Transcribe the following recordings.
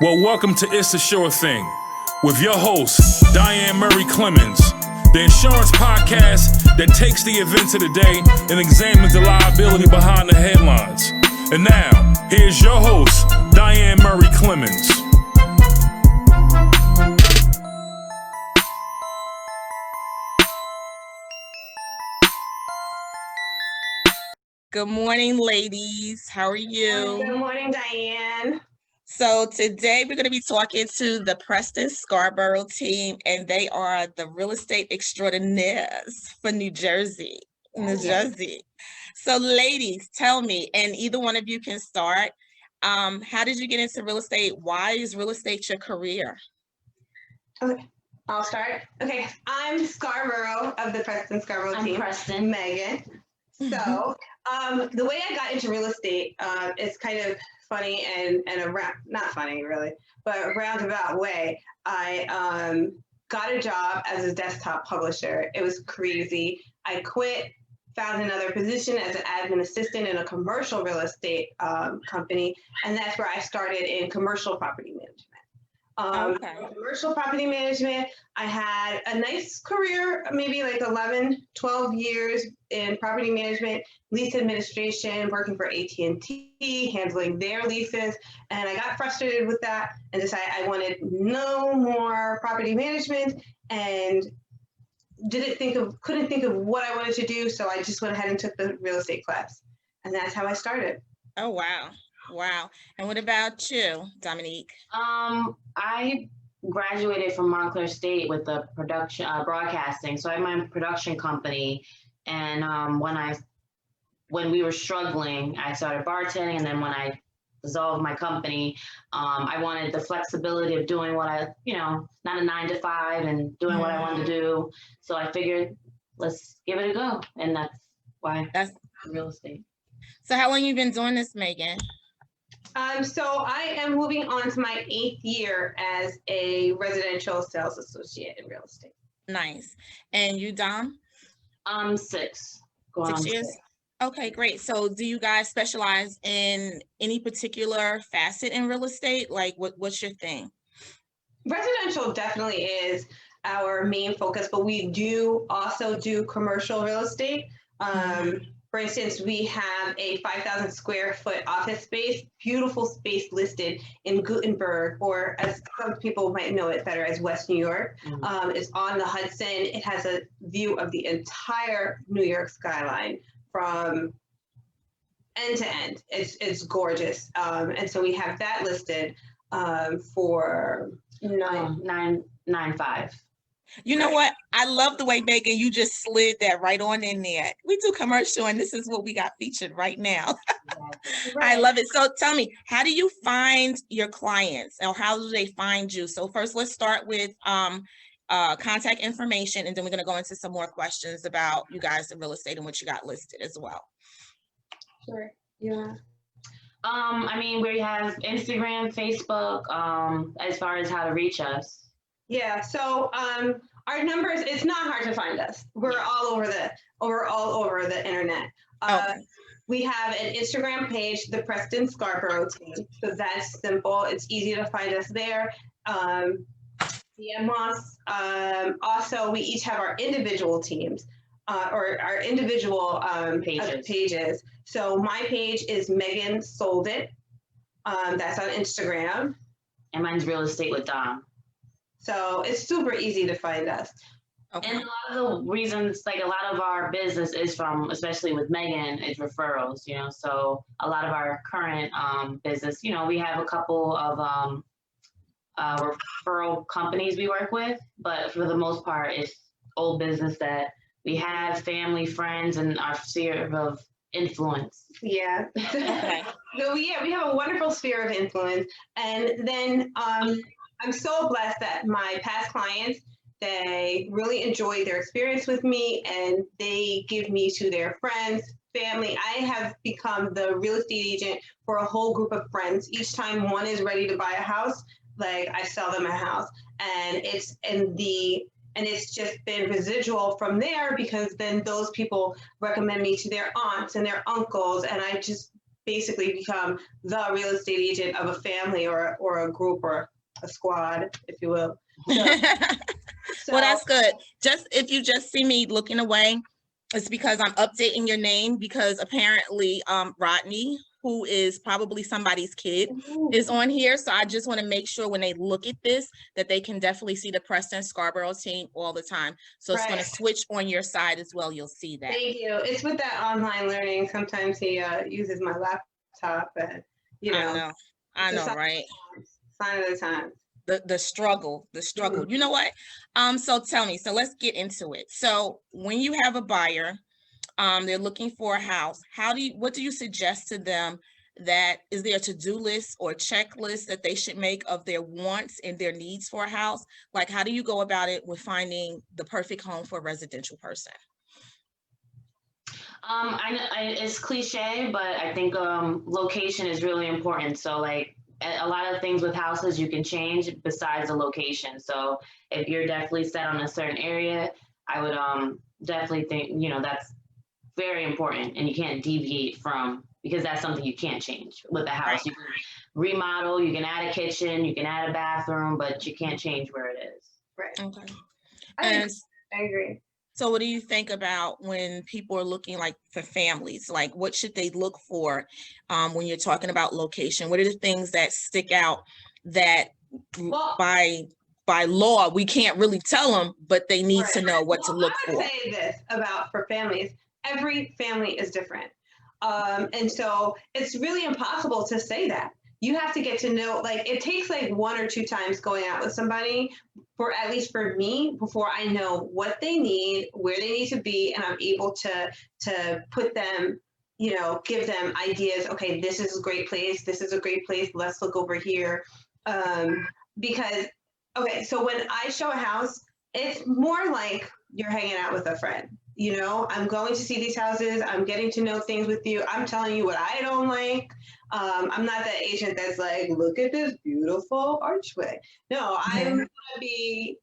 Well, welcome to It's a Sure Thing with your host, Diane Murray-Clements, the insurance podcast that takes the events of the day and examines the liability behind the headlines. And now, here's your host, Diane Murray-Clements. Good morning, ladies. How are you? Good morning, Diane. So today we're going to be talking to the Preston Scarborough team, and they are the real estate extraordinaires for New Jersey. So ladies, tell me, and either one of you can start, how did you get into real estate? Why is real estate your career? Okay, I'll start. Okay, I'm Scarborough of the Preston Scarborough team. I'm Preston. Megan. So the way I got into real estate is kind of funny and not funny really, but a roundabout way. I got a job as a desktop publisher. It was crazy. I quit, found another position as an admin assistant in a commercial real estate company, and that's where I started in commercial property management. Commercial property management, I had a nice career, maybe like 11, 12 years in property management, lease administration, working for AT&T, handling their leases. And I got frustrated with that and decided I wanted no more property management and couldn't think of what I wanted to do. So I just went ahead and took the real estate class. And that's how I started. Oh, wow. Wow. And what about you, Dominique? I graduated from Montclair State with the production broadcasting. So I have my production company. And when we were struggling, I started bartending. And then when I dissolved my company, I wanted the flexibility of doing what not a 9 to 5 and doing what I wanted to do. So I figured, let's give it a go. And that's why that's real estate. So how long have you been doing this, Megan? So I am moving on to my 8th year as a residential sales associate in real estate. Nice. And you, Dom? 6. 6 years? 6. Okay, great. So do you guys specialize in any particular facet in real estate? Like what's your thing? Residential definitely is our main focus, but we do also do commercial real estate. For instance, we have a 5,000 square foot office space, beautiful space listed in Gutenberg, or as some people might know it better as West New York. It's on the Hudson. It has a view of the entire New York skyline from end to end. It's gorgeous. And so we have that listed for $9.95. You know what? I love the way, Megan, you just slid that right on in there. We do commercial, and this is what we got featured right now. Right. I love it. So tell me, how do you find your clients, or how do they find you? So first, let's start with contact information, and then we're going to go into some more questions about you guys in real estate and what you got listed as well. Sure. Yeah. We have Instagram, Facebook, as far as how to reach us. Yeah, so our numbers, it's not hard to find us. We're all over the internet. We have an Instagram page, the Preston Scarborough team. So that's simple. It's easy to find us there. DM us. Also, we each have our individual teams or our individual pages. So my page is Megan Soldit. That's on Instagram. And mine's Real Estate with Dom. So it's super easy to find us. Okay. And a lot of the reasons, like a lot of our business is from, especially with Megan, is referrals, so a lot of our current business, we have a couple of referral companies we work with, but for the most part, it's old business that we have, family, friends, and our sphere of influence. Yeah. Okay. So we have a wonderful sphere of influence. And then I'm so blessed that my past clients, they really enjoy their experience with me, and they give me to their friends, family. I have become the real estate agent for a whole group of friends. Each time one is ready to buy a house, like I sell them a house, and it's just been residual from there, because then those people recommend me to their aunts and their uncles, and I just basically become the real estate agent of a family or a group or a squad, if you will. So, Well, that's good. Just if you just see me looking away, it's because I'm updating your name because apparently Rodney, who is probably somebody's kid, is on here. So I just want to make sure when they look at this that they can definitely see the Preston Scarborough team all the time. So it's going to switch on your side as well. You'll see that. Thank you. It's with that online learning. Sometimes he uses my laptop, and I know, right? Sign of the times. The struggle. You know what? So tell me, so let's get into it. So when you have a buyer, they're looking for a house, what do you suggest to them? That is there a to-do list or checklist that they should make of their wants and their needs for a house? Like, how do you go about it with finding the perfect home for a residential person? It's cliche, but I think location is really important. So like, a lot of things with houses you can change besides the location. So if you're definitely set on a certain area, I would definitely think, that's very important, and you can't deviate from, because that's something you can't change with the house. Right. You can remodel, you can add a kitchen, you can add a bathroom, but you can't change where it is. Right. Okay. I agree. So what do you think about when people are looking like for families? Like, what should they look for when you're talking about location? What are the things that stick out that by law we can't really tell them, but they need to know what to look for? I would say this for families. Every family is different. And so it's really impossible to say that. You have to get to know, like, it takes like 1 or 2 times going out with somebody, for at least for me, before I know what they need, where they need to be, and I'm able to put them, give them ideas. Okay, this is a great place. This is a great place. Let's look over here. Because, okay, so when I show a house, it's more like you're hanging out with a friend. I'm going to see these houses. I'm getting to know things with you. I'm telling you what I don't like. I'm not that agent that's like, look at this beautiful archway. No, I'm going to be,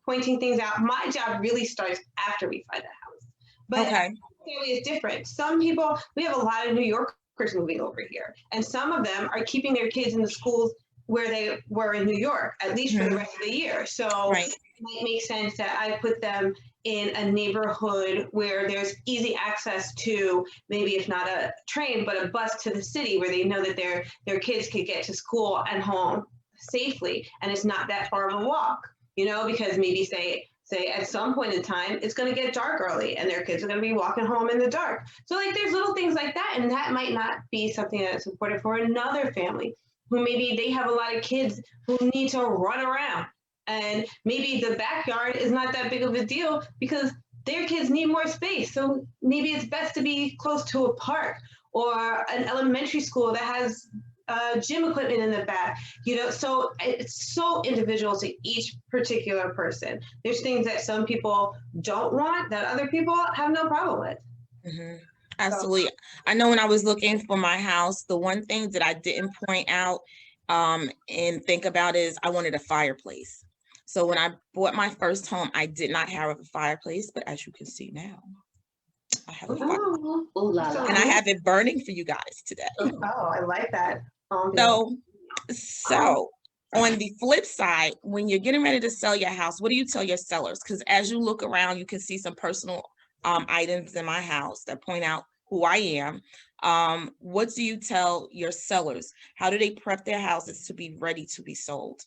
pointing things out. My job really starts after we find a house. But family is different. Some people, we have a lot of New Yorkers moving over here, and some of them are keeping their kids in the schools where they were in New York, at least for the rest of the year. So it might make sense that I put them in a neighborhood where there's easy access to, maybe if not a train, but a bus to the city, where they know that their kids could get to school and home safely, and it's not that far of a walk, because maybe say at some point in time, it's going to get dark early and their kids are going to be walking home in the dark. So like, there's little things like that, and that might not be something that's important for another family, who maybe they have a lot of kids who need to run around. And maybe the backyard is not that big of a deal because their kids need more space. So maybe it's best to be close to a park or an elementary school that has gym equipment in the back. So it's so individual to each particular person. There's things that some people don't want that other people have no problem with. Mm-hmm. Absolutely. So, I know when I was looking for my house, the one thing that I didn't point out and think about is I wanted a fireplace. So when I bought my first home, I did not have a fireplace, but as you can see now, I have a fireplace. And I have it burning for you guys today. Oh, I like that. So on the flip side, when you're getting ready to sell your house, what do you tell your sellers? Because as you look around, you can see some personal items in my house that point out who I am. What do you tell your sellers? How do they prep their houses to be ready to be sold?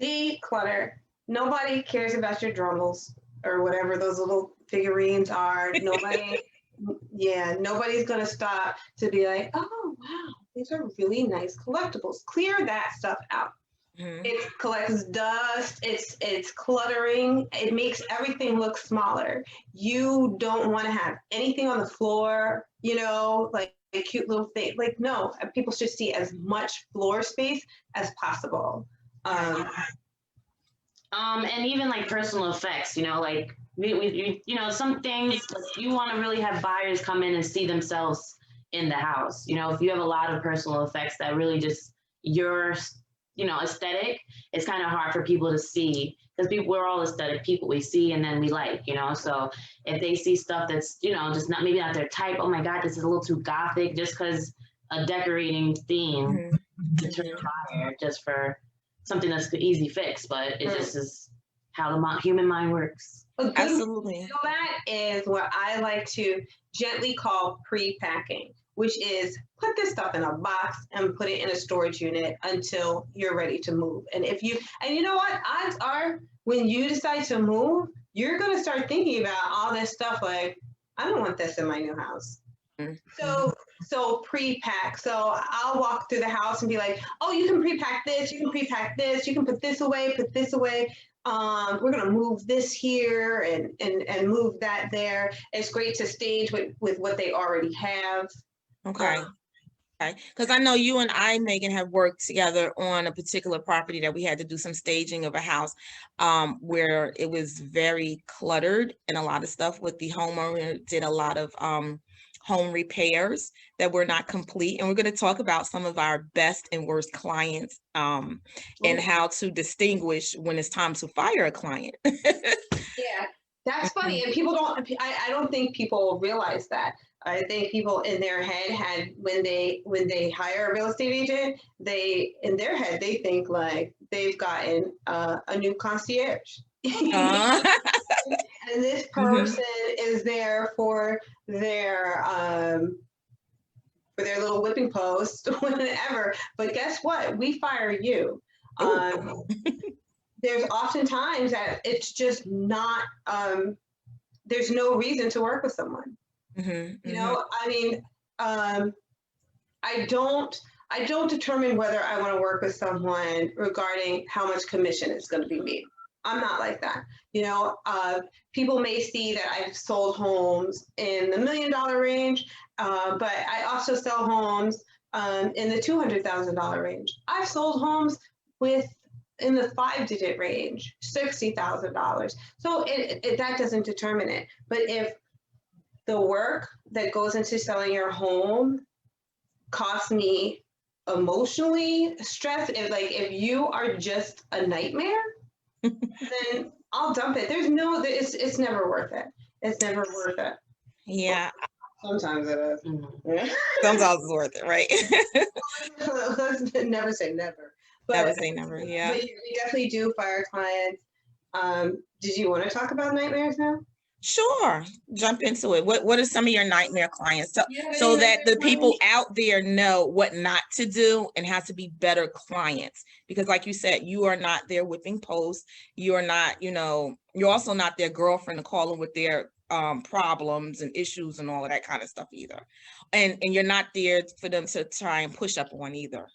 Declutter. Nobody cares about your drumbles or whatever those little figurines are. Nobody's going to stop to be like, oh, wow, these are really nice collectibles. Clear that stuff out. Mm-hmm. It collects dust. It's cluttering. It makes everything look smaller. You don't want to have anything on the floor, like a cute little thing. Like, no, people should see as much floor space as possible. And even like personal effects, like we some things, like, you want to really have buyers come in and see themselves in the house. If you have a lot of personal effects that really just your aesthetic, it's kind of hard for people to see, because we're all aesthetic people. We see and then we like, so if they see stuff that's, just maybe not their type, oh my God, this is a little too gothic, just because a decorating theme to turn fire just for something that's an easy fix, but it just is how the human mind works. Absolutely. So that is what I like to gently call pre-packing, which is put this stuff in a box and put it in a storage unit until you're ready to move. And you know what, odds are when you decide to move, you're going to start thinking about all this stuff like, I don't want this in my new house. So pre-pack. So I'll walk through the house and be like, oh, you can pre-pack this, you can pre-pack this, you can put this away, we're going to move this here and move that there. It's great to stage with what they already have. Okay. Because I know you and I, Megan, have worked together on a particular property that we had to do some staging of a house where it was very cluttered and a lot of stuff with the homeowner did a lot of home repairs that were not complete. And we're going to talk about some of our best and worst clients and how to distinguish when it's time to fire a client. Yeah, that's funny. And I don't think people realize that. I think people in their head had, when they hire a real estate agent, in their head, they think like they've gotten a new concierge. And this person is there for their little whipping post, whatever. But guess what? We fire you. There's oftentimes that it's just not, there's no reason to work with someone. I mean, I don't determine whether I want to work with someone regarding how much commission is going to be made. I'm not like that. People may see that I've sold homes in the $1 million range, but I also sell homes in the $200,000 range. I've sold homes in the 5-digit range, $60,000. So that doesn't determine it. But if the work that goes into selling your home costs me emotionally stress, if you are just a nightmare, then I'll dump it. It's never worth it. It's never worth it. Yeah. Sometimes it is. Sometimes it's worth it, right? Let's never say never. Never say never, yeah. But you definitely do fire clients. Did you want to talk about nightmares now? Sure. Jump into it. What are some of your nightmare clients? So that the people out there know what not to do and how to be better clients. Because like you said, you are not their whipping post. You are not, you're also not their girlfriend to call them with their problems and issues and all of that kind of stuff either. And you're not there for them to try and push up on either.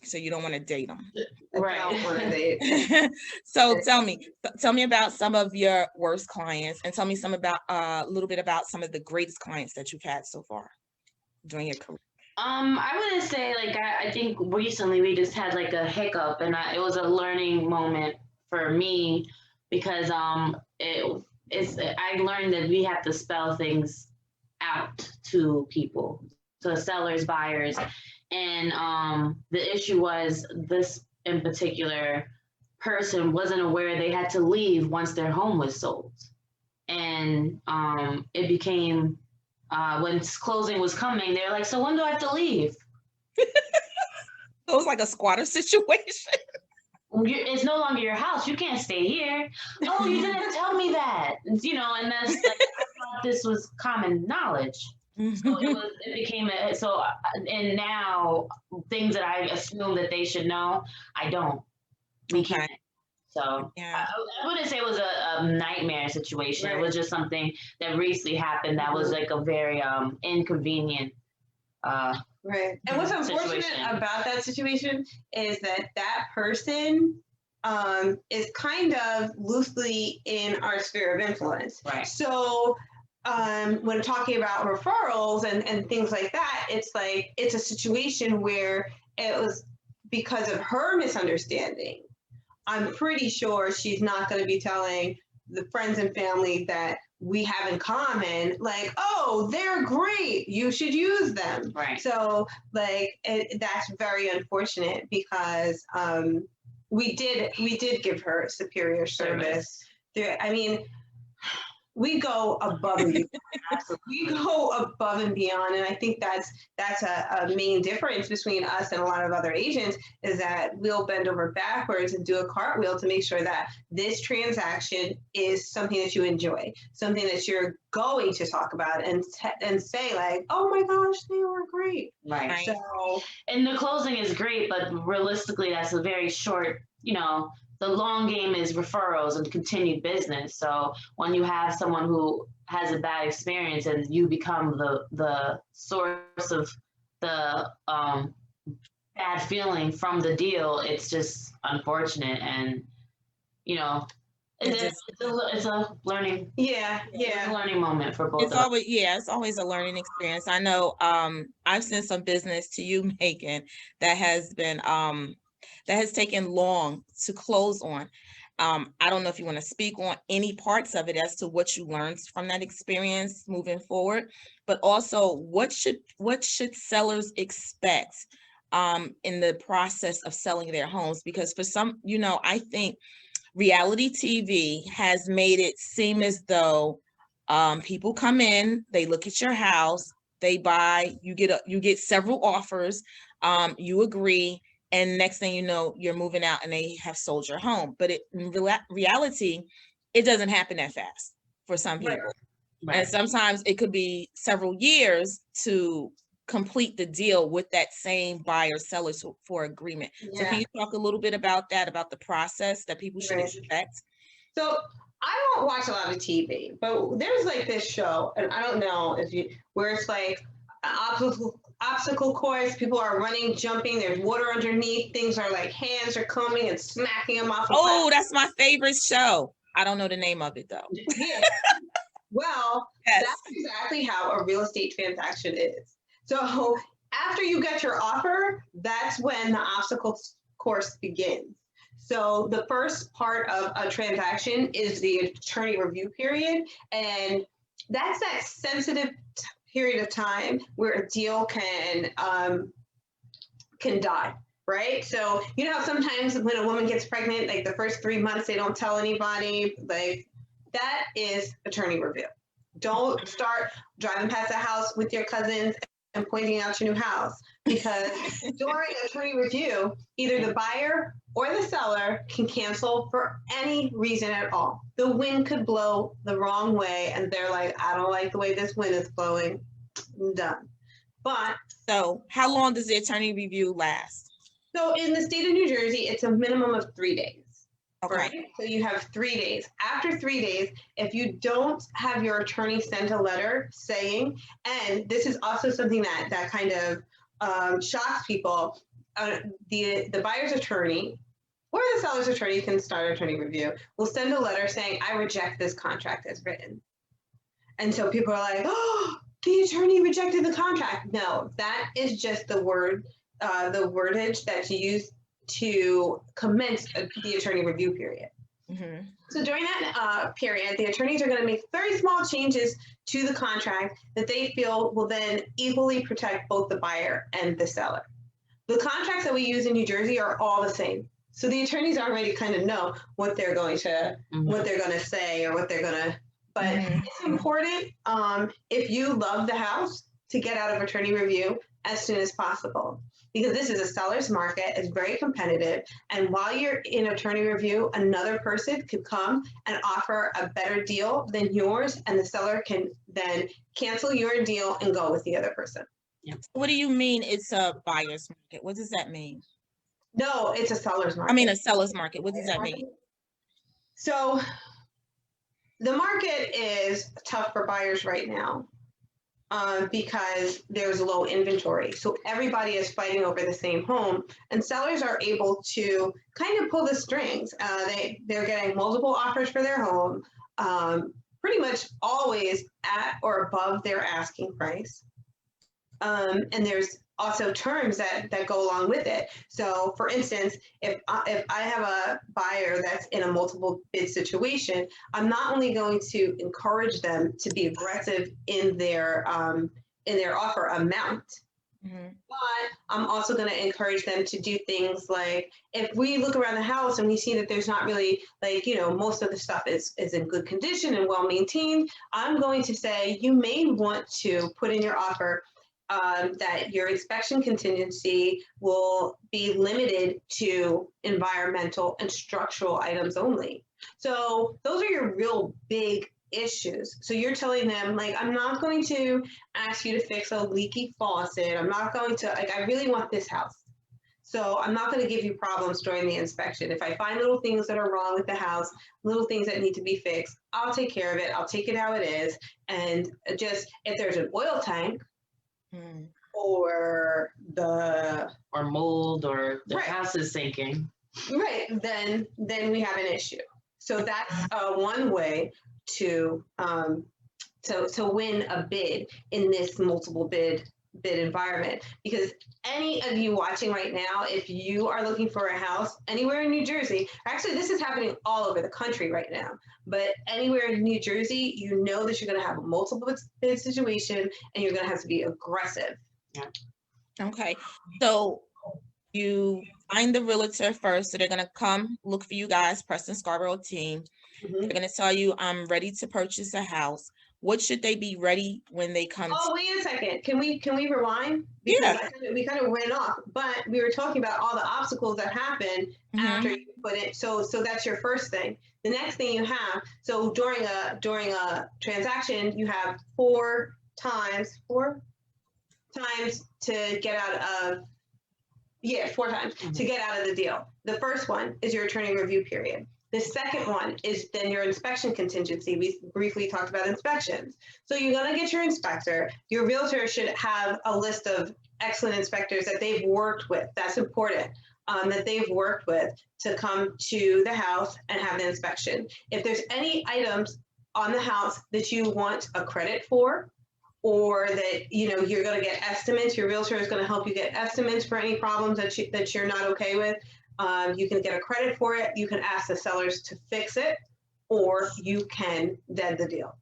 So you don't want to date them. Right. So tell me about some of your worst clients and tell me a little bit about some of the greatest clients that you've had so far during your career. I wouldn't say I think recently we just had a hiccup and it was a learning moment for me because I learned that we have to spell things out to people, to sellers, buyers. And the issue was this in particular person wasn't aware they had to leave once their home was sold. And it became, when closing was coming, they're like, so when do I have to leave? It was like a squatter situation. It's no longer your house. You can't stay here. Oh, you didn't tell me that. And that's I thought this was common knowledge. So it became and now things that I assume that they should know, I don't. We can't. So yeah. I wouldn't say it was a nightmare situation. Right. It was just something that recently happened that was a very inconvenient right. And what's unfortunate about that situation is that person is kind of loosely in our sphere of influence. Right. So when talking about referrals and things like that, it's a situation where it was because of her misunderstanding. I'm pretty sure she's not going to be telling the friends and family that we have in common, like, oh, they're great, you should use them. Right. So like that's very unfortunate because we did give her superior service. I mean, we go above and beyond. We go above and beyond, and I think that's a main difference between us and a lot of other agents, is that we'll bend over backwards and do a cartwheel to make sure that this transaction is something that you enjoy, something that you're going to talk about and say like, oh my gosh, they were great. Right. So, and the closing is great, but realistically, that's a very short, the long game is referrals and continued business. So when you have someone who has a bad experience and you become the source of the bad feeling from the deal, it's just unfortunate. And, it's a learning. Yeah. It's a learning moment for both of us. It's always a learning experience. I know I've sent some business to you, Megan, that has been that has taken long to close on. I don't know if you want to speak on any parts of it as to what you learned from that experience moving forward, but also what should sellers expect in the process of selling their homes? Because for some, I think reality TV has made it seem as though people come in, they look at your house, they buy, you get several offers, you agree, and next thing you know, you're moving out and they have sold your home. But in reality, it doesn't happen that fast for some people. Right. And sometimes it could be several years to complete the deal with that same buyer seller for agreement. Yeah. So can you talk a little bit about that, about the process that people should expect? So I don't watch a lot of TV, but there's like this show, and I don't know where it's like obstacle course, people are running, jumping, there's water underneath, things are like hands are coming and smacking them off. Oh, that's my favorite show. I don't know the name of it though. Yeah. Well, yes. That's exactly how a real estate transaction is. So after you get your offer, that's when the obstacle course begins. So the first part of a transaction is the attorney review period. And that's that sensitive period of time where a deal can die, right? So you know how sometimes when a woman gets pregnant, like the first 3 months, they don't tell anybody, like that is attorney review. Don't start driving past the house with your cousins and pointing out your new house, because during attorney review, either the buyer or the seller can cancel for any reason at all. The wind could blow the wrong way and they're like, I don't like the way this wind is blowing. I'm done. But so how long does the attorney review last? So in the state of New Jersey, it's a minimum of 3 days. Okay. Right? So you have 3 days. After 3 days, if you don't have your attorney send a letter saying, and this is also something that kind of shocks people, the buyer's attorney or the seller's attorney can start attorney review, will send a letter saying, I reject this contract as written. And so people are like, oh, the attorney rejected the contract. No, that is just the wordage that's used to commence the attorney review period. Mm-hmm. So during that period, the attorneys are going to make very small changes to the contract that they feel will then equally protect both the buyer and the seller. The contracts that we use in New Jersey are all the same. So the attorneys already kind of know what they're going to what they're going to say or what they're going to. But it's important if you love the house to get out of attorney review as soon as possible, because this is a seller's market. It's very competitive. And while you're in attorney review, another person could come and offer a better deal than yours, and the seller can then cancel your deal and go with the other person. Yeah. What do you mean it's a buyer's market? What does that mean? No, it's a seller's market. I mean a seller's market. What does that mean? So the market is tough for buyers right now. Because there's low inventory. So everybody is fighting over the same home, and sellers are able to kind of pull the strings. They're getting multiple offers for their home, pretty much always at or above their asking price. And there's also terms that go along with it. So for instance, if I have a buyer that's in a multiple bid situation, I'm not only going to encourage them to be aggressive in their offer amount, but I'm also going to encourage them to do things like, if we look around the house and we see that there's not really, like, most of the stuff is in good condition and well maintained, I'm going to say you may want to put in your offer that your inspection contingency will be limited to environmental and structural items only. So those are your real big issues. So you're telling them, like, I'm not going to ask you to fix a leaky faucet. I'm not going to, like, I really want this house. So I'm not going to give you problems during the inspection. If I find little things that are wrong with the house, little things that need to be fixed, I'll take care of it. I'll take it how it is. And just, if there's an oil tank or mold or the right, house is sinking, right, then we have an issue. So that's one way to win a bid in this multiple bid environment. Because any of you watching right now, if you are looking for a house anywhere in New Jersey, actually this is happening all over the country right now, but anywhere in New Jersey, you know that you're going to have a multiple bid situation and you're going to have to be aggressive. Yeah. Okay, so you find the realtor first, so they're going to come look for you guys, Preston Scarborough team. They're going to tell you, I'm ready to purchase a house. What should they be ready when they come? Oh, wait a second. Can we rewind? Because we kind of went off, but we were talking about all the obstacles that happen after you put it. So that's your first thing. The next thing you have, so during a transaction, you have four times to get out of, four times to get out of the deal. The first one is your attorney review period. The second one is then your inspection contingency. We briefly talked about inspections. So you're going to get your inspector. Your realtor should have a list of excellent inspectors that they've worked with. That's important, that they've worked with to come to the house and have the inspection. If there's any items on the house that you want a credit for, or that you're going to get estimates, your realtor is going to help you get estimates for any problems that you're not okay with. You can get a credit for it. You can ask the sellers to fix it, or you can dead the deal.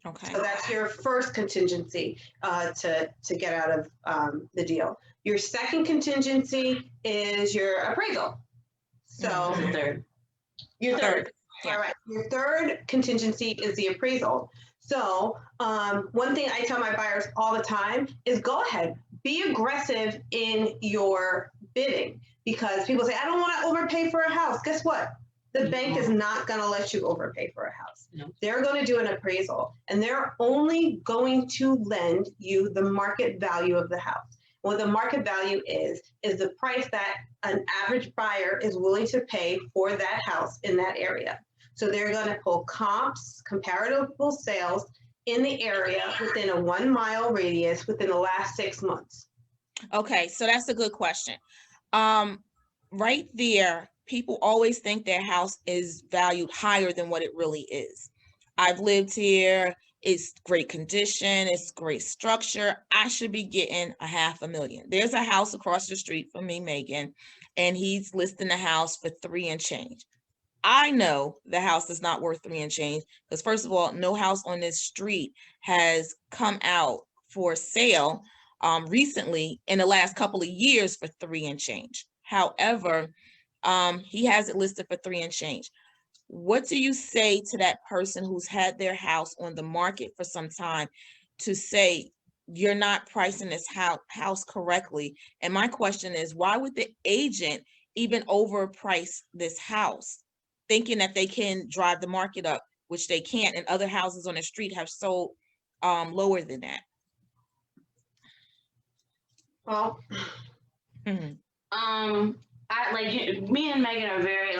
Okay. So that's your first contingency to get out of the deal. Your second contingency is your appraisal. So your third. All right. Your third contingency is the appraisal. So one thing I tell my buyers all the time is go ahead, be aggressive in your bidding, because people say, I don't want to overpay for a house. Guess what? The bank is not going to let you overpay for a house. No. They're going to do an appraisal, and they're only going to lend you the market value of the house. What the market value is the price that an average buyer is willing to pay for that house in that area. So they're going to pull comps, comparable sales in the area within a 1 mile radius within the last 6 months. Okay, so that's a good question. Right there, people always think their house is valued higher than what it really is. I've lived here. It's great condition. It's great structure. I should be getting $500,000. There's a house across the street from me, Megan, and he's listing the house for $3 and change. I know the house is not worth $3 and change because, first of all, no house on this street has come out for sale recently in the last couple of years for $3 and change. However, he has it listed for $3 and change. What do you say to that person who's had their house on the market for some time to say you're not pricing this house correctly? And my question is, why would the agent even overprice this house, thinking that they can drive the market up, which they can't, and other houses on the street have sold lower than that? Well, me and Megan are very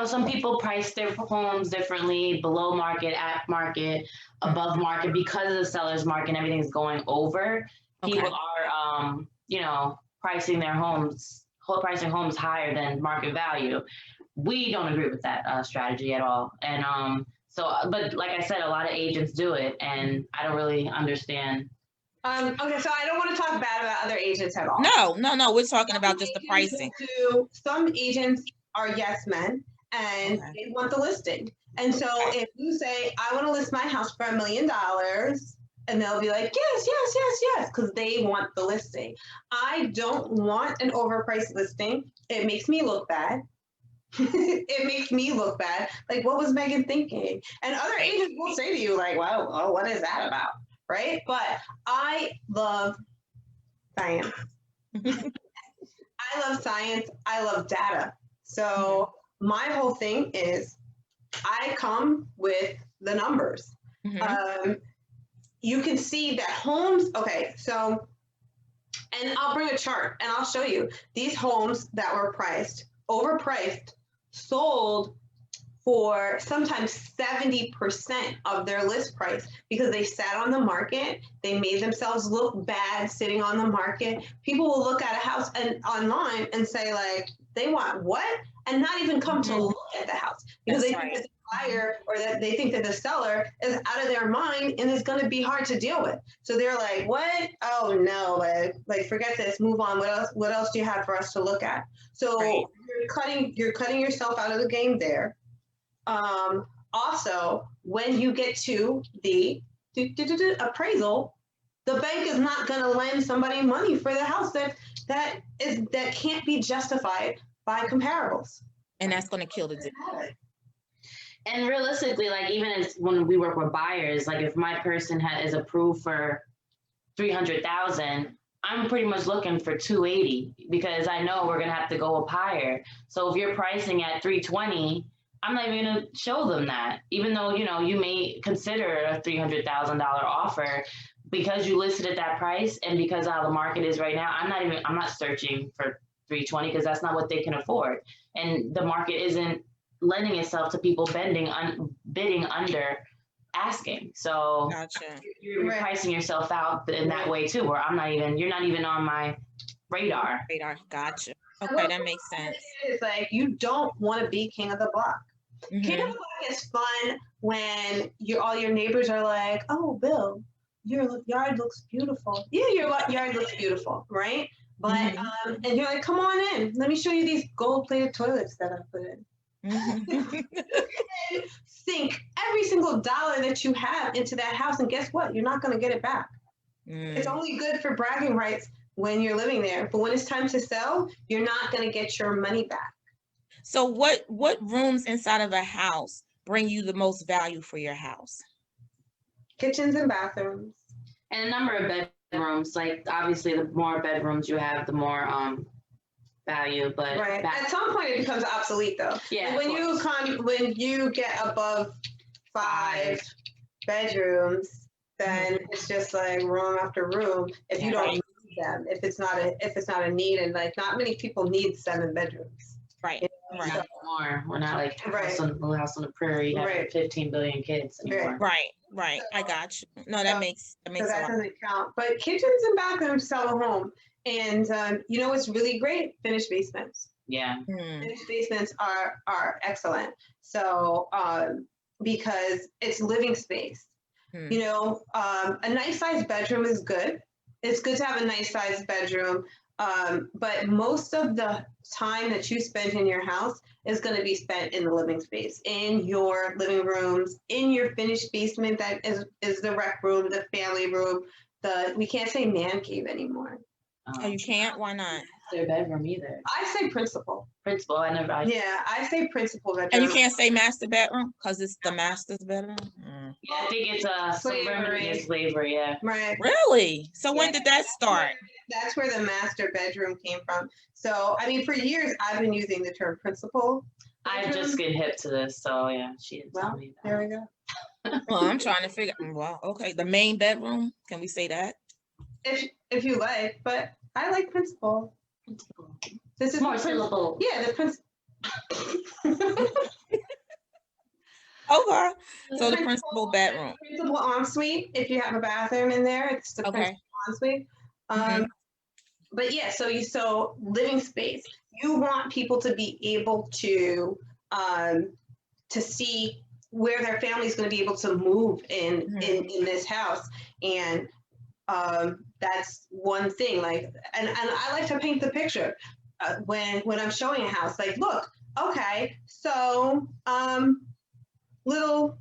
some people price their homes differently, below market, at market, above market, because of the seller's market, everything's going over. Okay. People are, pricing homes higher than market value. We don't agree with that strategy at all. And but like I said, a lot of agents do it, and I don't really understand Okay, so I don't want to talk bad about other agents at all. No. We're talking about just the pricing. Some agents are yes men and they want the listing. And so if you say, I want to list my house for $1 million, and they'll be like, yes, because they want the listing. I don't want an overpriced listing. It makes me look bad. It makes me look bad. Like, what was Megan thinking? And other agents will say to you, like, well, oh, what is that about? Right? But I love science. I love science. I love data. So my whole thing is I come with the numbers. You can see that homes, okay, so, and I'll bring a chart and I'll show you these homes that were overpriced, sold for sometimes 70% of their list price because they sat on the market. They made themselves look bad sitting on the market. People will look at a house and online and say, like, they want what? And not even come to look at the house because they think that the buyer or that they think that the seller is out of their mind and it's going to be hard to deal with. So they're like, what? Oh no, like forget this, move on. What else do you have for us to look at? So you're cutting yourself out of the game there. Also, when you get to the appraisal, the bank is not going to lend somebody money for the house that can't be justified by comparables. And that's going to kill the deal. And realistically, like even as when we work with buyers, like if my person is approved for 300,000, I'm pretty much looking for 280 because I know we're gonna have to go up higher. So if you're pricing at 320, I'm not even gonna show them that, even though you may consider a $300,000 offer because you listed at that price and because how the market is right now. I'm not searching for 320 because that's not what they can afford, and the market isn't lending itself to people bidding under asking. So you're pricing yourself out in that way too, where you're not even on my radar. Gotcha. Okay, that makes sense. It's like you don't want to be king of the block. King of the block is fun when all your neighbors are like, oh, Bill, your yard looks beautiful. Yeah, your yard looks beautiful, right? But and you're like, come on in. Let me show you these gold-plated toilets that I put in. Sink every single dollar that you have into that house, and guess what? You're not going to get it back. It's only good for bragging rights when you're living there, but when it's time to sell, you're not going to get your money back. So what rooms inside of a house bring you the most value for your house? Kitchens and bathrooms. And a number of bedrooms. Like obviously the more bedrooms you have, the more value, but at some point it becomes obsolete though. Yeah. When you get above 5 bedrooms, then it's just like room after room. If you don't need them, if it's not a need, and like not many people need 7 bedrooms. Right. Not anymore. We're not like house on the prairie having 15 billion kids anymore. Right. I got you. No, that makes so that doesn't count. But kitchens and bathrooms sell a home. And what's really great? Finished basements. Yeah. Finished basements are excellent. So because it's living space. A nice sized bedroom is good. It's good to have a nice sized bedroom. But most of the time that you spend in your house is going to be spent in the living space, in your living rooms, in your finished basement that is the rec room, the family room. We can't say man cave anymore. Oh, you can't? Why not? Their bedroom either. I say principal. I say principal bedroom. And you can't say master bedroom because it's the master's bedroom? Yeah, I think it's slavery, yeah. Right. Really? So when did that start? That's where the master bedroom came from. So, I mean, for years, I've been using the term principal. I just get hip to this, so yeah, she didn't tell me that. There we go. Well, I'm trying to figure, okay, the main bedroom, can we say that? If you like, but I like principal. This is more syllable. Yeah, the principal. Okay, so the principal bedroom. Principal ensuite, if you have a bathroom in there, it's the principal ensuite. But yeah, so living space. You want people to be able to see where their family is going to be able to move in this house. And that's one thing. Like, and I like to paint the picture when I'm showing a house. Like, look, okay, so little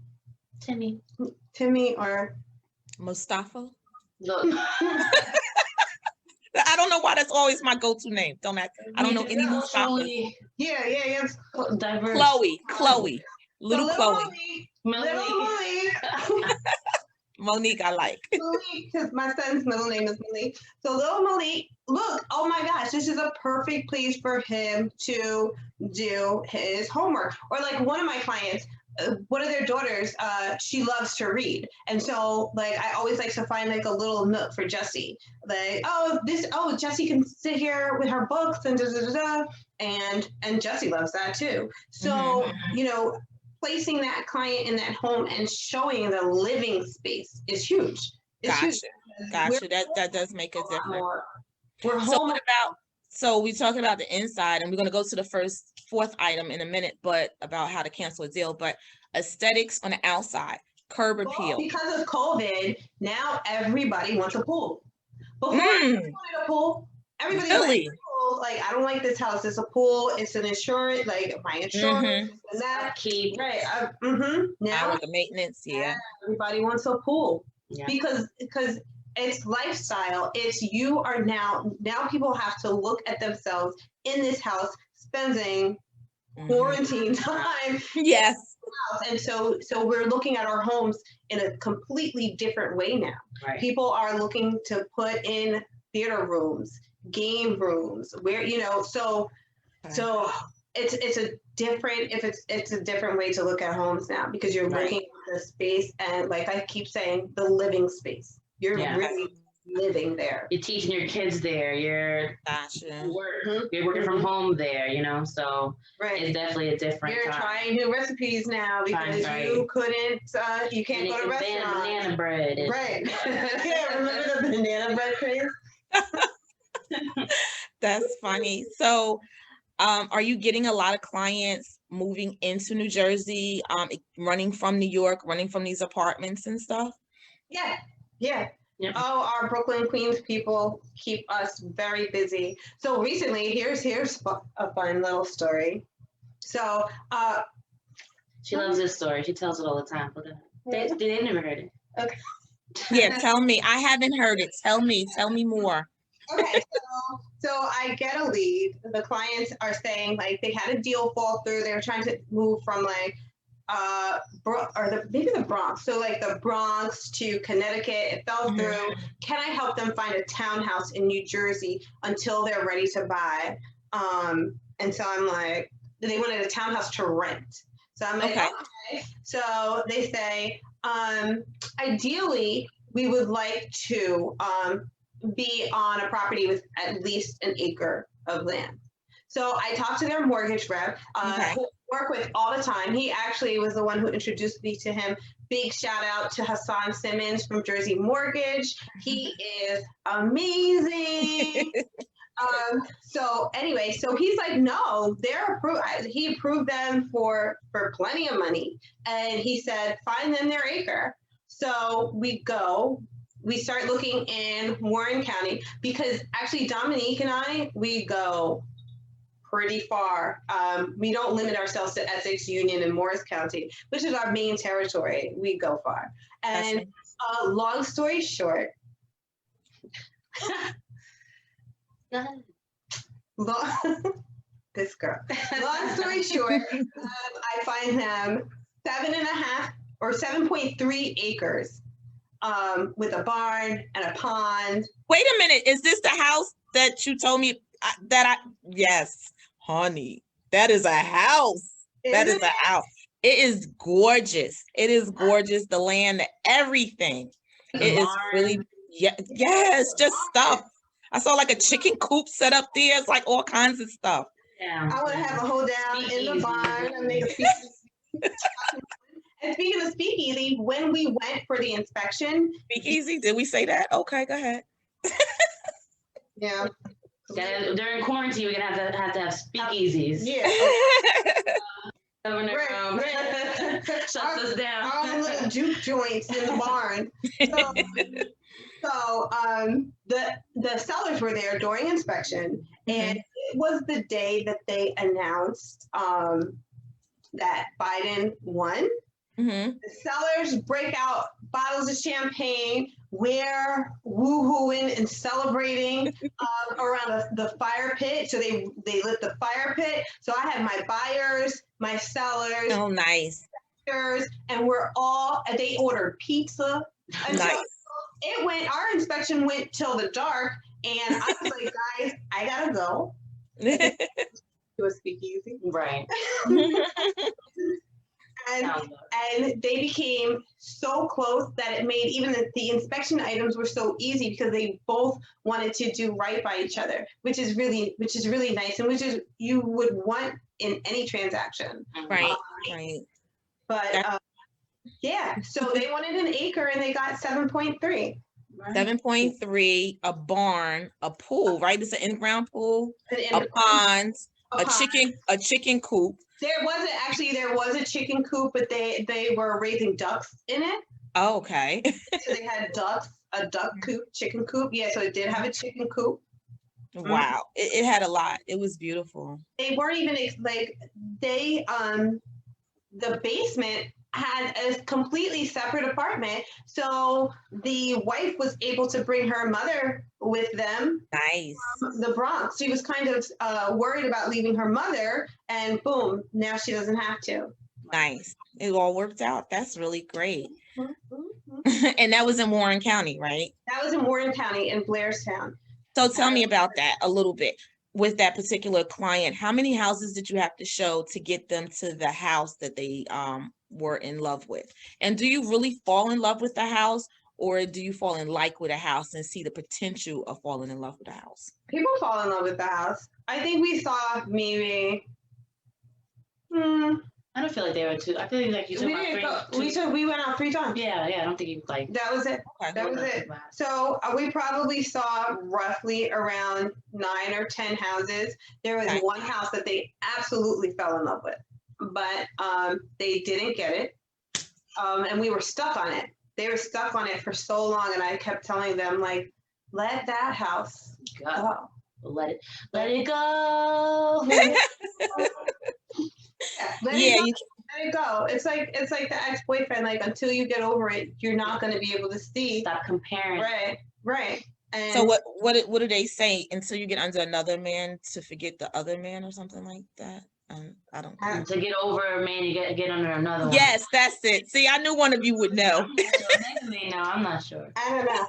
Timmy or Mustafa. Look. I don't know why that's always my go-to name. Don't ask. I don't know any Mustafas. Yeah. Diverse. Chloe. Little Chloe. Malik. Monique, I like. Malik, because my son's middle name is Malik. So little Malik, look, oh my gosh, this is a perfect place for him to do his homework. Or like one of my clients, one of their daughters, she loves to read. And so like, I always like to find like a little nook for Jessie. Like, Jessie can sit here with her books and and Jessie loves that too. So, you know, placing that client in that home and showing the living space is huge. Gotcha. That does make a difference. We're home. So what about, so we talked about the inside, and we're going to go to the fourth item in a minute, but about how to cancel a deal, but aesthetics on the outside, curb appeal. Because of COVID, now everybody wants a pool. Before everybody wanted a pool, everybody wanted a pool. Like, I don't like this house. It's a pool. It's an insurance, like my insurance and that. Key. Right. Now the maintenance, everybody wants a pool. Yeah. Because it's lifestyle. It's you are now people have to look at themselves in this house spending quarantine time. Yes. And so we're looking at our homes in a completely different way now. Right. People are looking to put in theater rooms, game rooms, where, you know, so it's a different way to look at homes now, because you're looking at the space, and like I keep saying, the living space. You're really living there. You're teaching your kids there. You're working from home there, you know, so it's definitely a different You're time. trying new recipes now because you couldn't, you can't go to restaurants. Banana bread. Right. Yeah, remember the banana bread craze? That's funny. So are you getting a lot of clients moving into New Jersey, running from New York, running from these apartments and stuff? Yeah. Yep. Oh, our Brooklyn, Queens people keep us very busy. So recently, here's a fun little story. So she loves this story. She tells it all the time. They never heard it. Okay. Yeah, tell me. I haven't heard it. Tell me more. Okay, so I get a lead. The clients are saying like they had a deal fall through. They were trying to move from like maybe the Bronx. So like the Bronx to Connecticut, it fell through. Can I help them find a townhouse in New Jersey until they're ready to buy? And so I'm like, they wanted a townhouse to rent. So I'm like, okay. So they say, ideally, we would like to be on a property with at least an acre of land. So I talked to their mortgage rep, who I work with all the time. He actually was the one who introduced me to him. Big shout out to Hassan Simmons from Jersey Mortgage. He is amazing. So anyway, so he's like, no, they're approved. He approved them for plenty of money. And he said, find them their acre. So we start looking in Warren County, because actually Dominique and I, we go pretty far. We don't limit ourselves to Essex, Union, and Morris County, which is our main territory. We go far. And long story short, this girl. Long story short, I find them 7.5 or 7.3 acres with a barn and a pond. Wait a minute. Is this the house that you told me yes, honey, that is a house. That is a house. It is gorgeous. It is gorgeous. The land, everything. It is really, yes, just stuff. I saw like a chicken coop set up there. It's like all kinds of stuff. Yeah. I would have a hold down in the barn and make a speakeasy. And speaking of speakeasy, when we went for the inspection. Speakeasy? Did we say that? Okay, go ahead. Yeah. During quarantine, we're gonna have to have speakeasies. Yeah. Governor shuts us down. All the little juke joints in the barn. So, So the sellers were there during inspection, and it was the day that they announced that Biden won. The sellers break out bottles of champagne, we're woo-hooing and celebrating around the fire pit. So they lit the fire pit. So I had my buyers, my sellers, Oh, nice. and they ordered pizza. And Nice. so our inspection went till the dark, and I was like, guys, I gotta go. To a speakeasy. Right. And they became so close that it made even the inspection items were so easy because they both wanted to do right by each other, which is really nice, and which is you would want in any transaction. Right. Right. But yeah, so they wanted an acre and they got 7.3. 7.3, a barn, a pool, right? It's an in-ground pool, a pond, a chicken coop. There was a chicken coop, but they were raising ducks in it. Oh, okay. So they had ducks, a duck coop, chicken coop. Yeah, so it did have a chicken coop. Wow. It had a lot. It was beautiful. They weren't even the basement had a completely separate apartment. So the wife was able to bring her mother with them. Nice. From the Bronx. She was kind of worried about leaving her mother, and boom, now she doesn't have to. Nice. It all worked out. That's really great. And that was in Warren County, right? That was in Warren County in Blairstown. So tell me about that a little bit. With that particular client, how many houses did you have to show to get them to the house that they were in love with? And do you really fall in love with the house, or do you fall in like with a house and see the potential of falling in love with a house? People fall in love with the house. I think we saw maybe. I don't feel like there were two. I feel like you took we went out 3 times. Yeah, I don't think you like. That was it. Okay. That was it. So we probably saw roughly around 9 or 10 houses. There was one house that they absolutely fell in love with, but they didn't get it, and we were stuck on it. They were stuck on it for so long, and I kept telling them, like, let that house go. Let it go. Let it go. It's like the ex-boyfriend. Like, until you get over it, you're not going to be able to see. Stop comparing. Right. And so what do they say? Until you get under another man to forget the other man or something like that? I don't know. To get over a man, you get under another one. Yes, that's it. See, I knew one of you would know. No, I'm not sure. I don't know.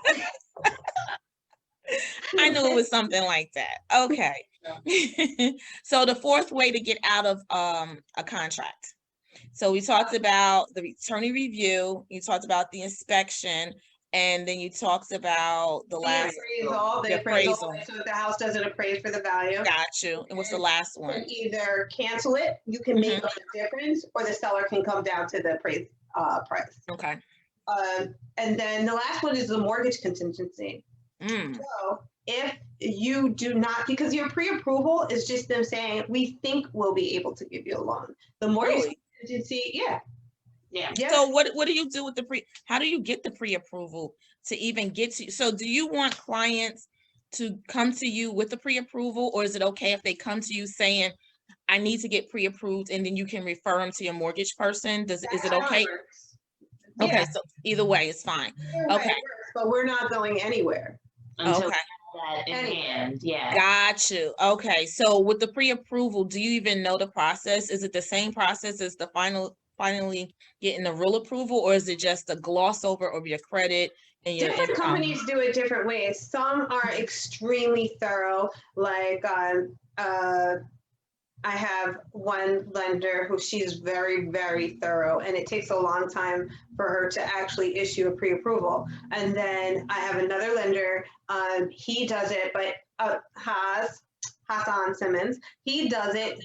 I knew it was something like that. Okay. So the fourth way to get out of a contract. So we talked about the attorney review, you talked about the inspection, and then you talked about the appraisal. So if the house doesn't appraise for the value. Got you. And what's the last one? You can either cancel it, you can make up the difference, or the seller can come down to the appraised price. Okay. And then the last one is the mortgage contingency. So if you do not, because your pre-approval is just them saying, we think we'll be able to give you a loan. The mortgage contingency, yeah. So what do you do with how do you get the pre-approval to even get to, so do you want clients to come to you with the pre-approval, or is it okay if they come to you saying, I need to get pre-approved, and then you can refer them to your mortgage person? Is it okay? Okay, so either way, it's fine. Okay. But we're not going anywhere. Until that in hand. Yeah. Got you. Okay. So with the pre-approval, do you even know the process? Is it the same process as the finally getting the real approval, or is it just a gloss over of your credit and your different income? Companies do it different ways. Some are extremely thorough, like I have one lender who she's very, very thorough, and it takes a long time for her to actually issue a pre-approval. And then I have another lender, he does it, but Hassan Simmons, he does it,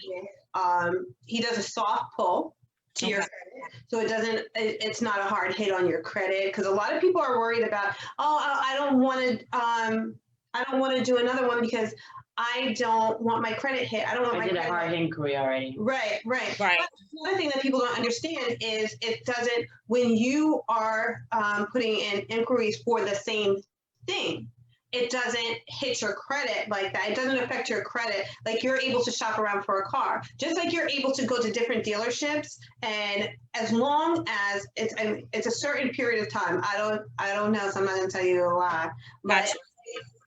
he does a soft pull to your credit. So it's not a hard hit on your credit, because a lot of people are worried about, I don't want to do another one because I don't want my credit hit. I don't want my credit hit. I did a hard inquiry already. Right. But the other thing that people don't understand is it doesn't, when you are putting in inquiries for the same thing. It doesn't hit your credit like that. It doesn't affect your credit. Like, you're able to shop around for a car, just like you're able to go to different dealerships. And as long as it's a certain period of time, I don't know, so I'm not going to tell you a lot, but Gotcha.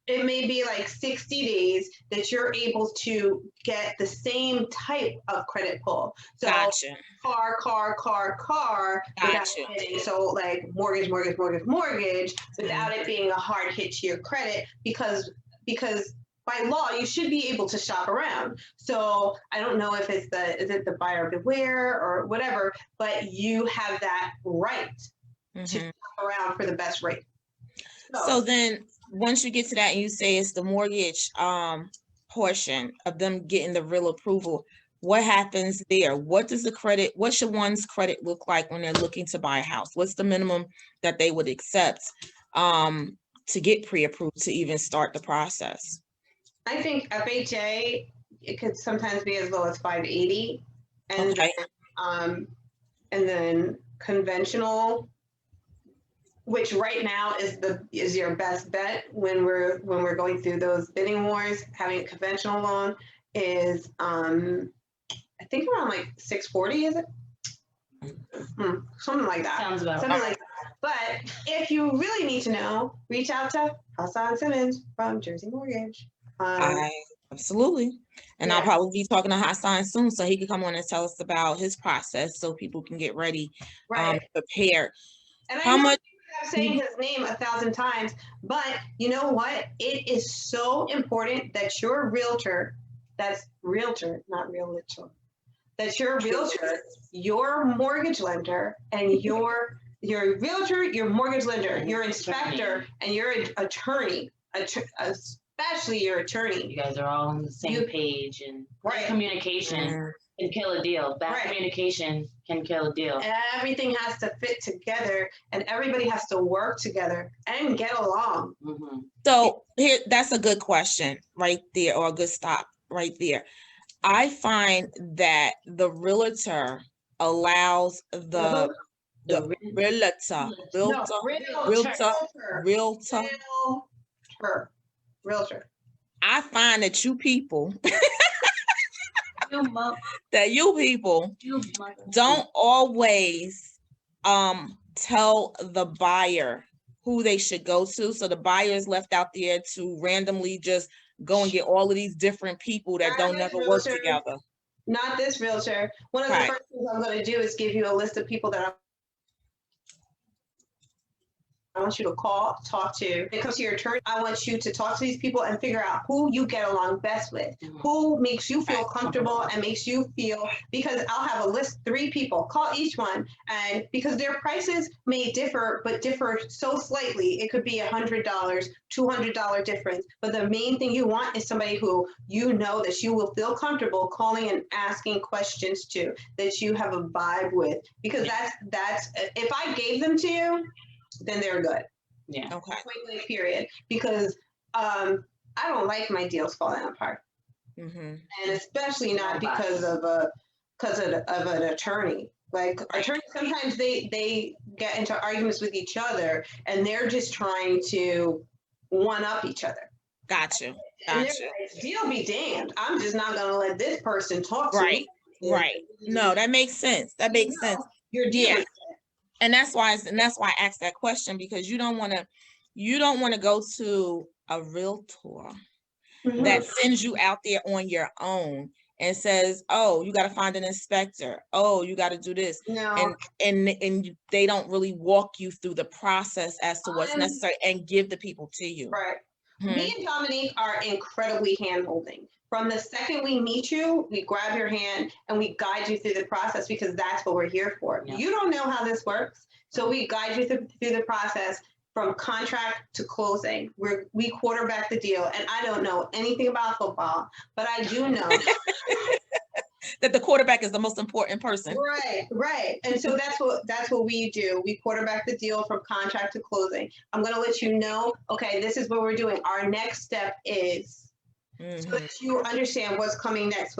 it may be like 60 days that you're able to get the same type of credit pull. So Gotcha. car, without Gotcha. hitting, so like mortgage, without it being a hard hit to your credit, because by law you should be able to shop around. So I don't know if is it the buyer beware or whatever, but you have that right to shop around for the best rate. So then once you get to that and you say it's the mortgage portion of them getting the real approval, what happens there? What should one's credit look like when they're looking to buy a house? What's the minimum that they would accept to get pre-approved to even start the process? I think FHA, it could sometimes be as low as 580, and Okay. And then conventional, which right now is your best bet when we're going through those bidding wars. Having a conventional loan is I think around like 640, is it? Something like that. Sounds about Something right. like that. But if you really need to know, reach out to Hassan Simmons from Jersey Mortgage. Absolutely. And I'll Yeah. probably be talking to Hassan soon so he can come on and tell us about his process so people can get ready, Right. prepared. And I How know much? I'm saying his name 1,000 times, but you know what? It is so important that your realtor, that's realtor, not realtor, that your realtor, your mortgage lender, and your realtor, your mortgage lender, your inspector, and your attorney, especially your attorney. You guys are all on the same page, and Right. communication can kill a deal. Bad Right. communication can kill a deal. Everything has to fit together, and everybody has to work together and get along. Mm-hmm. So here, that's a good question right there, or a good stop right there. I find that the realtor allows the realtor. I find that you people don't always tell the buyer who they should go to. So the buyer is left out there to randomly just go and get all of these different people that don't never work together. Not this realtor. One of the first things I'm going to do is give you a list of people that I want you to call, talk to. When it comes to your attorney, I want you to talk to these people and figure out who you get along best with, who makes you feel comfortable and makes you feel, because I'll have a list, 3 people, call each one. And because their prices may differ, but differ so slightly, it could be $100, $200 difference. But the main thing you want is somebody who you know that you will feel comfortable calling and asking questions to, that you have a vibe with, because that's if I gave them to you, then they're good. Yeah. Okay. Point, period. Because I don't like my deals falling apart, and especially not because of an attorney. Like attorneys, sometimes they get into arguments with each other, and they're just trying to one up each other. Gotcha. And like, deal be damned. I'm just not gonna let this person talk to me. Right. No, that makes sense. You're dealing. And that's why I asked that question, because you don't want to go to a realtor that sends you out there on your own and says, oh, you got to find an inspector. Oh, you got to do this. No. And they don't really walk you through the process as to what's necessary and give the people to you. Right. Me and Dominique are incredibly hand-holding. From the second we meet you, we grab your hand and we guide you through the process, because that's what we're here for. Yeah. You don't know how this works, so we guide you through the process from contract to closing. We quarterback the deal, and I don't know anything about football, but I do know that the quarterback is the most important person. Right. And so that's what we do. We quarterback the deal from contract to closing. I'm going to let you know, okay, this is what we're doing. Our next step is, so that you understand what's coming next.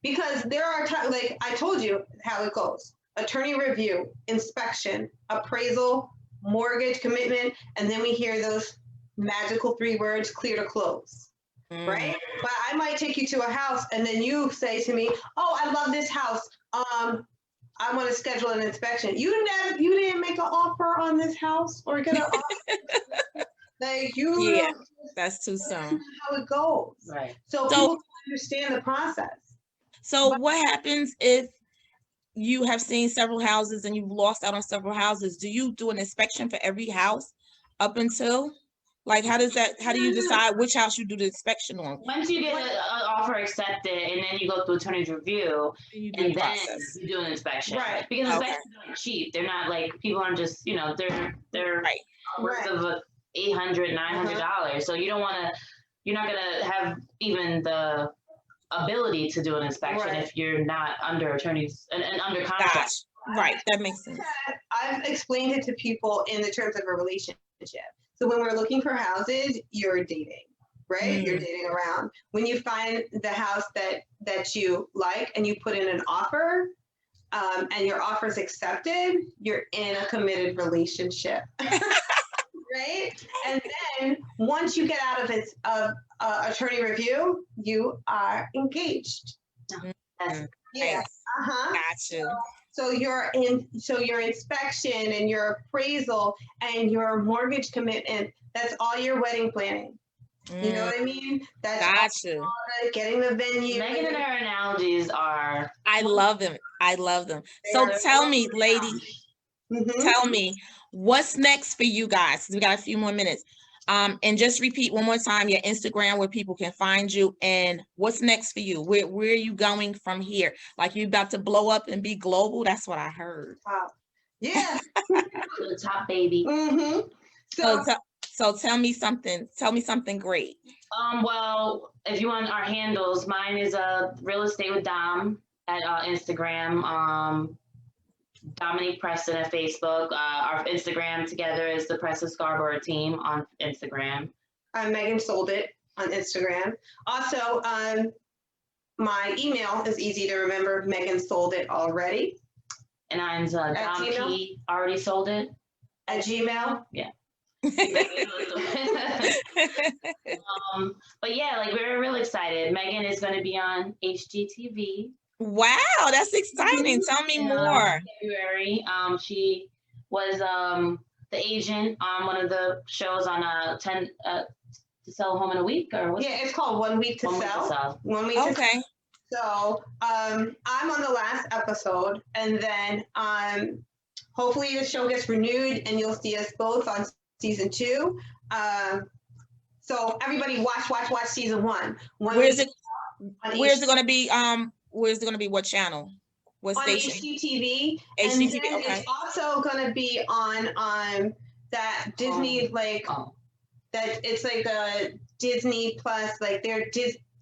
Because there are times, like I told you how it goes: attorney review, inspection, appraisal, mortgage commitment, and then we hear those magical 3 words, clear to close. Right? But I might take you to a house and then you say to me, oh, I love this house. I want to schedule an inspection. You didn't make an offer on this house or get an offer. Like Yeah, that's too soon. How it goes. Right. So people can understand the process. So what happens if you have seen several houses and you've lost out on several houses? Do you do an inspection for every house up until? Like, how do you decide which house you do the inspection on? Once you get an offer accepted, and then you go through attorney's review, and then you do an inspection. Right. Because inspections aren't cheap. They're not like, people aren't just, they're worth of $800, $900. So you're not gonna have even the ability to do an inspection if you're not under attorneys and under contract. Right, that makes sense. I've explained it to people in the terms of a relationship. So when we're looking for houses, you're dating, right? You're dating around. When you find the house that you like and you put in an offer, and your offer is accepted, you're in a committed relationship, right? And then once you get out of attorney review, you are engaged. That's Yeah. Got you. So your inspection and your appraisal and your mortgage commitment, that's all your wedding planning. You know what I mean? That's got you. Getting the venue. Megan and her analogies are. I love them. So tell me, lady, tell me what's next for you guys. We got a few more minutes. And just repeat one more time your Instagram where people can find you, and what's next for you. Where are you going from here? Like, you about to blow up and be global? That's what I heard. Wow. Yeah. The top baby. So tell me something. Tell me something great. Well, if you want our handles, mine is Real Estate with Dom at Instagram. Dominique Preston at Facebook. Our Instagram together is the Preston Scarborough Team on Instagram. I'm Megan Soldit on Instagram. Also, my email is easy to remember, Megan Soldit already. And I'm Dom P. Already sold it at Gmail. Yeah. But yeah, like, we're really excited. Megan is going to be on HGTV. Wow, that's exciting. Tell me more. February. She was the agent on one of the shows on 10 to Sell Home in a Week, or what's it's called 1 Week to Sell. 1 Week to Sell. So I'm on the last episode, and then hopefully the show gets renewed and you'll see us both on season 2. So everybody watch season 1. Where's it going to be? Where's it going to be? What channel? What station? HGTV. HGTV. And then it's also going to be on that Disney that it's like a Disney Plus, like they're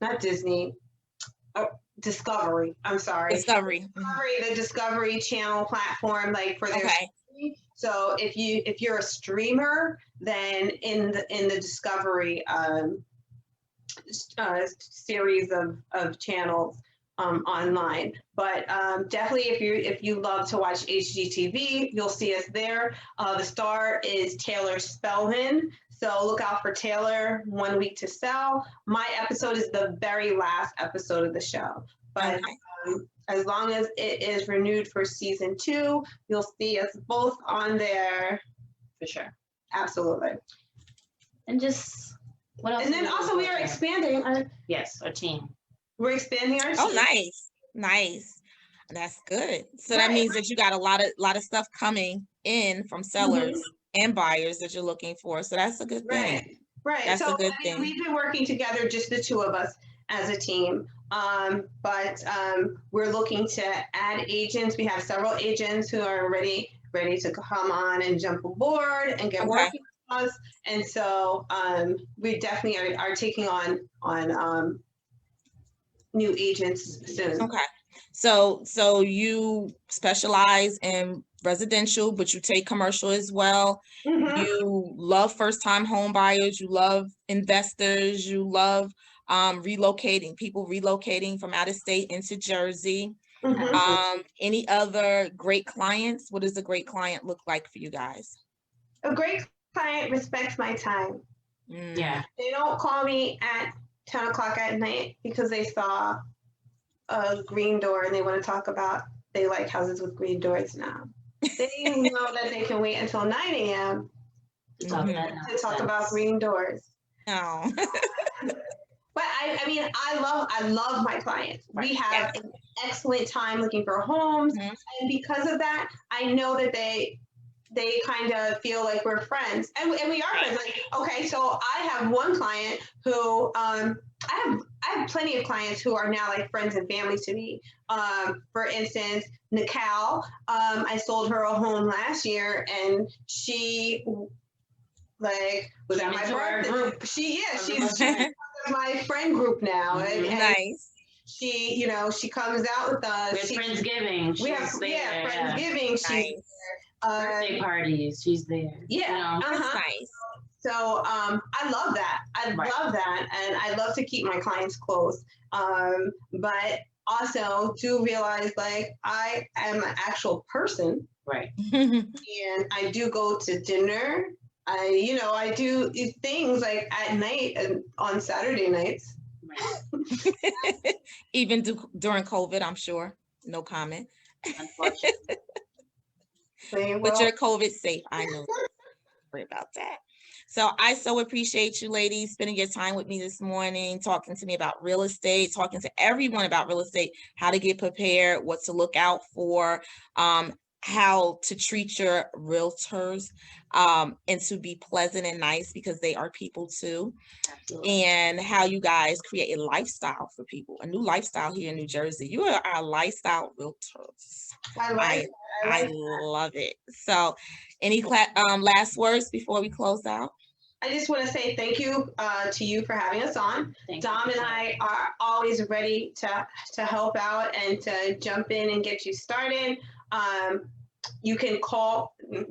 not Disney. Discovery. I'm sorry. Discovery. The Discovery Channel platform, like for their. So if you're a streamer, then in the Discovery series of channels online. But definitely, if you love to watch HGTV, you'll see us there. The star is Taylor Spellman. So look out for Taylor, 1 Week to Sell. My episode is the very last episode of the show. But as long as it is renewed for season 2, you'll see us both on there. For sure. Absolutely. And just, what else? And then also we are expanding our team. We're expanding our team. Oh, nice. That's good. So that means that you got a lot of stuff coming in from sellers and buyers that you're looking for. So that's a good thing. Right. That's a good thing. We've been working together, just the two of us as a team. But we're looking to add agents. We have several agents who are ready to come on and jump aboard and get working with us. And so we definitely are taking on new agents soon. Okay. So you specialize in residential, but you take commercial as well. You love first-time home buyers. You love investors. You love people relocating from out of state into Jersey. Any other great clients? What does a great client look like for you guys? A great client respects my time. Yeah. They don't call me at 10 o'clock at night because they saw a green door and they want to talk about they like houses with green doors now. They know that they can wait until 9 a.m. To talk that to nonsense. talk about green doors. Oh. But I mean, I love my clients. We have an excellent time looking for homes, Mhm. and because of that, I know that they kind of feel like we're friends, and we are friends. Like, okay, so I have one client who I have plenty of clients who are now like friends and family to me. For instance, Nicole, I sold her a home last year, and she like was at my birthday group. She's my friend group now, and Nice. she, you know, she comes out with us. We have Friendsgiving. We have Friendsgiving. She's Nice. Birthday parties. She's there. Yeah. You know? That's nice. So I love that. I love that, and I love to keep my clients close. But also do realize like I am an actual person, Right. and I do go to dinner. I do these things like at night and on Saturday nights. Even during COVID, I'm sure. No comment. Unfortunately. But you're COVID safe. I know. Don't worry about that. So I so appreciate you ladies spending your time with me this morning, talking to me about real estate, talking to everyone about real estate, how to get prepared, what to look out for, how to treat your realtors, and to be pleasant and nice because they are people too. Absolutely. And how you guys create a lifestyle for people, a new lifestyle here in New Jersey. You are our lifestyle realtors. I love it. So any last words before we close out? I just want to say thank you to you for having us on. Dom and I are always ready to help out and to jump in and get you started. You can call me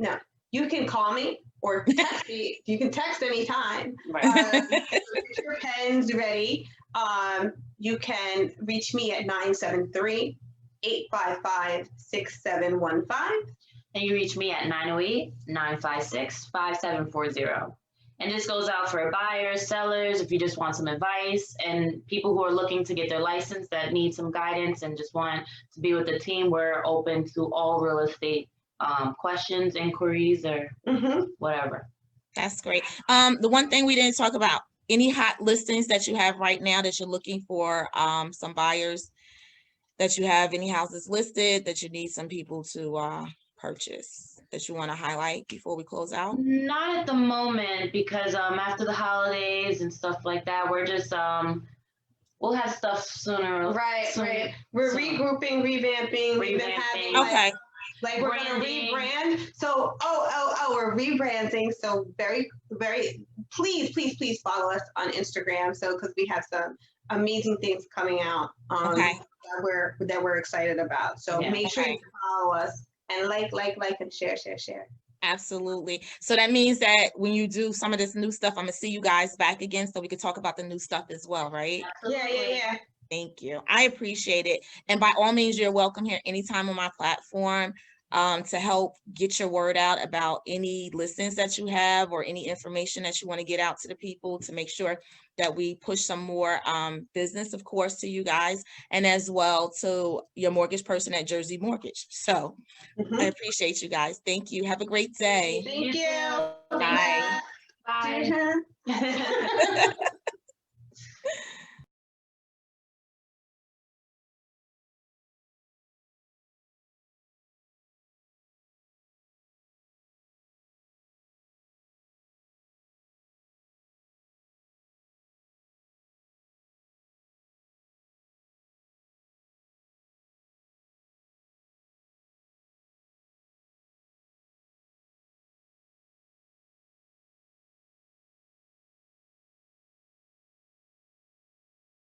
or text me. You can text anytime. Right. Get your pens ready. You can reach me at 973-855-6715. And you reach me at 908-956-5740. And this goes out for buyers, sellers, if you just want some advice, and people who are looking to get their license that need some guidance and just want to be with the team. We're open to all real estate questions, inquiries, or whatever. That's great. The one thing we didn't talk about, any hot listings that you have right now that you're looking for some buyers, that you have any houses listed that you need some people to purchase that you want to highlight before we close out? Not at the moment, because after the holidays and stuff like that, we're just we'll have stuff sooner. Right. We're regrouping, revamping. We've been having like we're gonna rebrand. So we're rebranding. So very please follow us on Instagram. So because we have some amazing things coming out that we're excited about. So make sure you follow us and like and share. Absolutely. So that means that when you do some of this new stuff, I'm gonna see you guys back again so we can talk about the new stuff as well, right? Yeah. Thank you. I appreciate it. And by all means, you're welcome here anytime on my platform to help get your word out about any listings that you have or any information that you want to get out to the people to make sure that we push some more business, of course, to you guys and as well to your mortgage person at Jersey Mortgage. So I appreciate you guys. Thank you. Have a great day. Thank you. Bye. Bye.